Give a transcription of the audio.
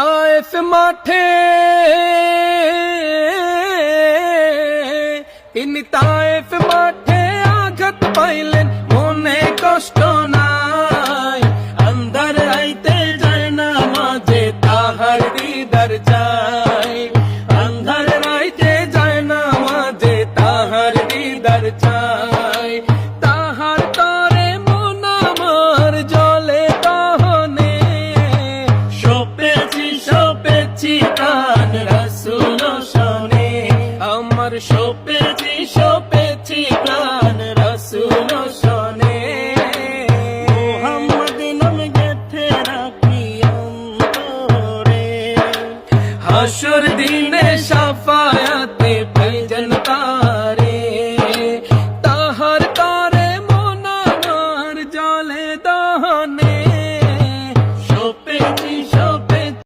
তায়েফ মাঠে, তিনি তায়েফ মাঠে আঘাত পাইলেন, মনে কষ্ট নাই। আন্ধার রাইতে যায় না মাঝে তাহার দিদার চাই, আন্ধার রাইতে যায় না মাঝে তাহার দিদার চাই। তাহার তরে মন আমার জলে দহনে, সপেছি প্রাণ রাসূল শোনে, আমার সপেছি প্রাণ রাসূল শোনে। মুহাম্মদ নাম গেথে রাখি অন্তরে, হাসর দিনে শাফায়াতে